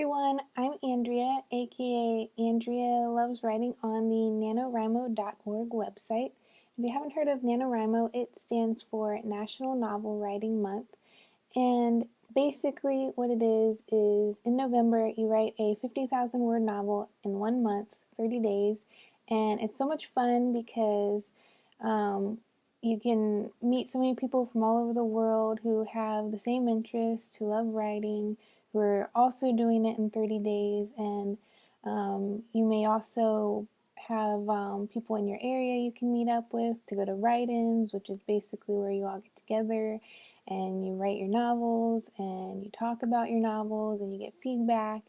everyone, I'm Andrea, aka Andrea Loves Writing on the Nanowrimo.org website. If you haven't heard of NaNoWriMo, it stands for National Novel Writing Month. And basically what it is in November you write a 50,000 word novel in 1 month, 30 days, and it's so much fun because you can meet so many people from all over the world who have the same interests, who love writing, who are also doing it in 30 days, and you may also have people in your area you can meet up with to go to write-ins, which is basically where you all get together and you write your novels and you talk about your novels and you get feedback,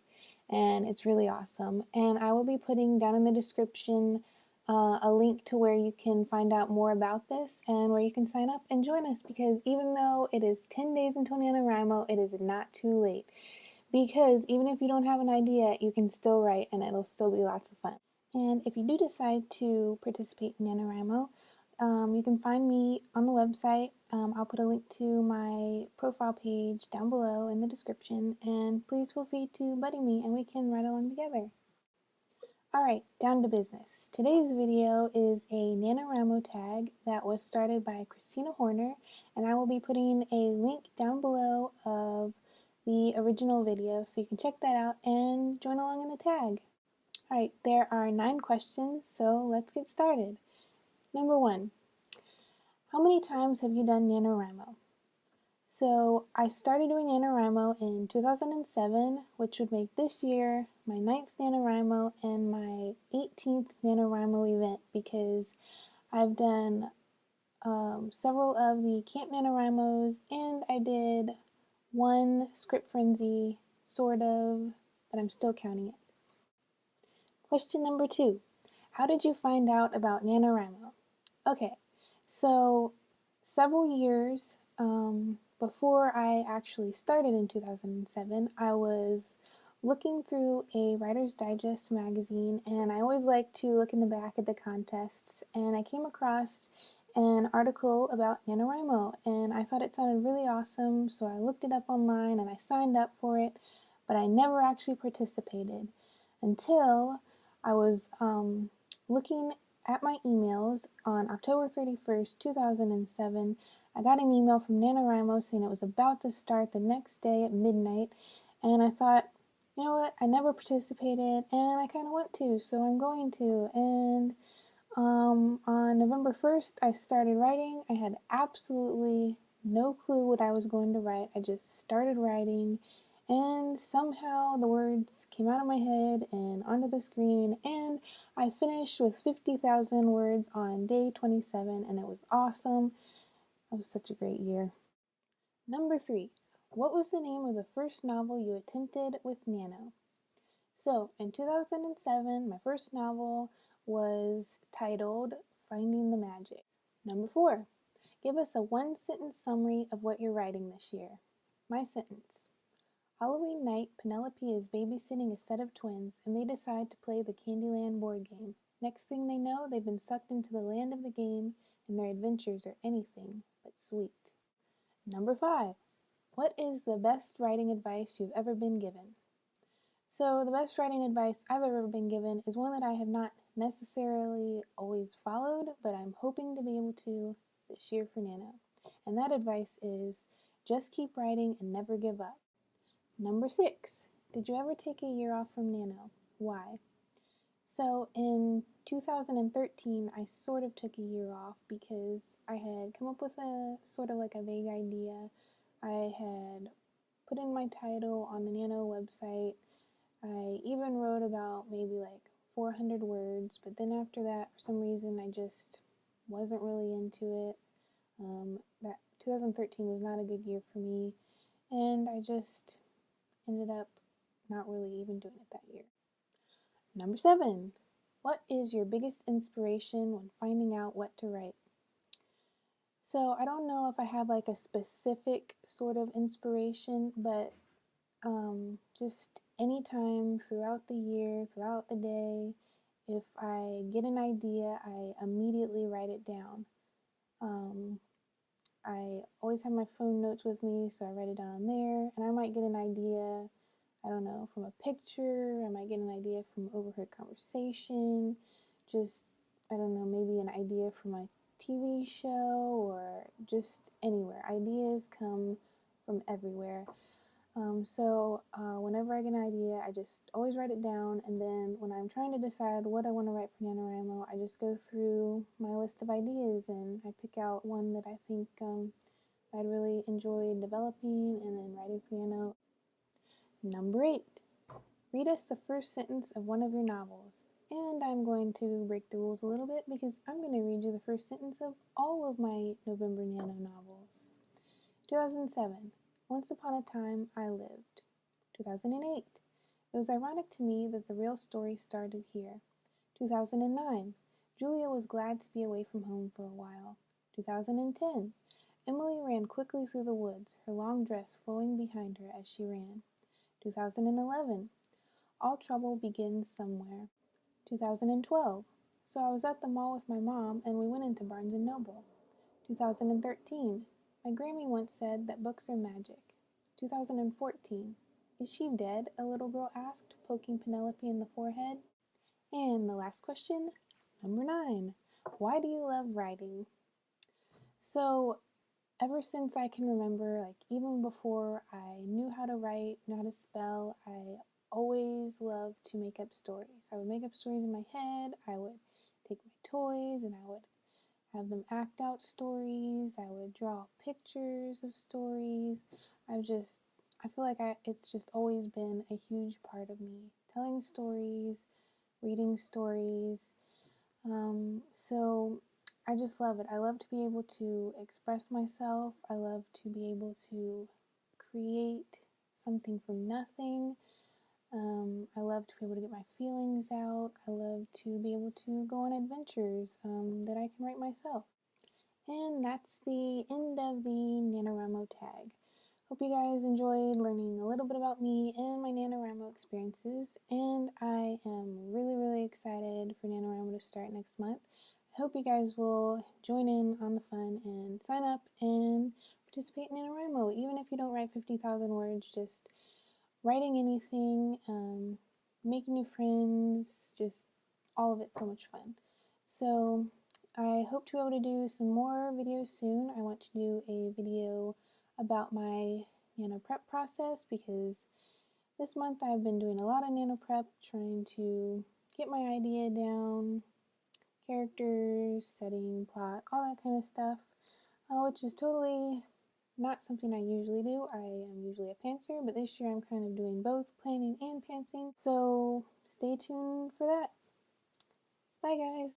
and it's really awesome. And I will be putting down in the description a link to where you can find out more about this and where you can sign up and join us, because even though it is 10 days until NaNoWriMo, it is not too late, because even if you don't have an idea, you can still write and it'll still be lots of fun. And if you do decide to participate in NaNoWriMo, you can find me on the website. I'll put a link to my profile page down below in the description, and please feel free to buddy me and we can write along together. Alright, down to business. Today's video is a Nanowrimo tag that was started by Christina Horner, and I will be putting a link down below of the original video so you can check that out and join along in the tag. Alright, there are 9 questions, so let's get started. Number 1. How many times have you done NaNoWriMo? So I started doing NaNoWriMo in 2007, which would make this year my 9th NaNoWriMo and my 18th NaNoWriMo event, because I've done several of the Camp NaNoWriMos, and I did one Script Frenzy, sort of, but I'm still counting it. Question number 2. How did you find out about NaNoWriMo? Okay, so several years before I actually started in 2007, I was looking through a Writer's Digest magazine, and I always like to look in the back at the contests, and I came across an article about NaNoWriMo, and I thought it sounded really awesome, so I looked it up online and I signed up for it, but I never actually participated until I was looking at my emails on October 31st, 2007. I got an email from NaNoWriMo saying it was about to start the next day at midnight, and I thought, you know what, I never participated and I kind of want to, so I'm going to. And on November 1st, I started writing. I had absolutely no clue what I was going to write. I just started writing, and somehow the words came out of my head and onto the screen, and I finished with 50,000 words on day 27, and it was awesome. It was such a great year. Number 3. What was the name of the first novel you attempted with Nano? So, in 2007, my first novel was titled Finding the Magic. Number 4. Give us a 1-sentence summary of what you're writing this year. My sentence. Halloween night, Penelope is babysitting a set of twins, and they decide to play the Candyland board game. Next thing they know, they've been sucked into the land of the game, and their adventures are anything but sweet. Number 5. What is the best writing advice you've ever been given? So the best writing advice I've ever been given is one that I have not necessarily always followed, but I'm hoping to be able to this year for Nano. And that advice is just keep writing and never give up. Number 6. Did you ever take a year off from Nano? Why? So in 2013, I sort of took a year off because I had come up with a sort of like a vague idea. I had put in my title on the Nano website. I even wrote about maybe like 400 words, but then after that, for some reason, I just wasn't really into it. That 2013 was not a good year for me, and I just ended up not really even doing it that year. Number 7. What is your biggest inspiration when finding out what to write? So I don't know if I have like a specific sort of inspiration, but just anytime throughout the year, throughout the day, if I get an idea, I immediately write it down. I always have my phone notes with me, so I write it down on there, and I might get an idea I don't know, from a picture. I might get an idea from overheard conversation. Just, I don't know, maybe an idea from a TV show or just anywhere. Ideas come from everywhere. Whenever I get an idea, I just always write it down, and then when I'm trying to decide what I want to write for NaNoWriMo, I just go through my list of ideas and I pick out one that I think I'd really enjoy developing and then writing for Nano. Number 8. Read us the first sentence of one of your novels. And I'm going to break the rules a little bit because I'm going to read you the first sentence of all of my November Nano novels. 2007. Once Upon a Time, I Lived. 2008. It was ironic to me that the real story started here. 2009. Julia was glad to be away from home for a while. 2010. Emily ran quickly through the woods, her long dress flowing behind her as she ran. 2011. All trouble begins somewhere. 2012. So I was at the mall with my mom and we went into Barnes & Noble. 2013. My Grammy once said that books are magic. 2014. Is she dead? A little girl asked, poking Penelope in the forehead. And the last question, number 9. Why do you love writing? So, ever since I can remember, like even before I knew how to write, knew how to spell, I always loved to make up stories. I would make up stories in my head. I would take my toys and I would have them act out stories. I would draw pictures of stories. I feel like it's just always been a huge part of me. Telling stories, reading stories. So I just love it. I love to be able to express myself. I love to be able to create something from nothing. I love to be able to get my feelings out. I love to be able to go on adventures that I can write myself. And that's the end of the NaNoWriMo tag. Hope you guys enjoyed learning a little bit about me and my NaNoWriMo experiences, and I am really, really excited for NaNoWriMo to start next month. I hope you guys will join in on the fun and sign up and participate in NaNoWriMo. Even if you don't write 50,000 words, just writing anything, making new friends, just all of it so much fun. So I hope to be able to do some more videos soon. I want to do a video about my nano prep process because this month I've been doing a lot of nano prep, trying to get my idea down, characters, setting, plot, all that kind of stuff, which is totally not something I usually do. I am usually a pantser, but this year I'm kind of doing both planning and pantsing, so stay tuned for that. Bye guys!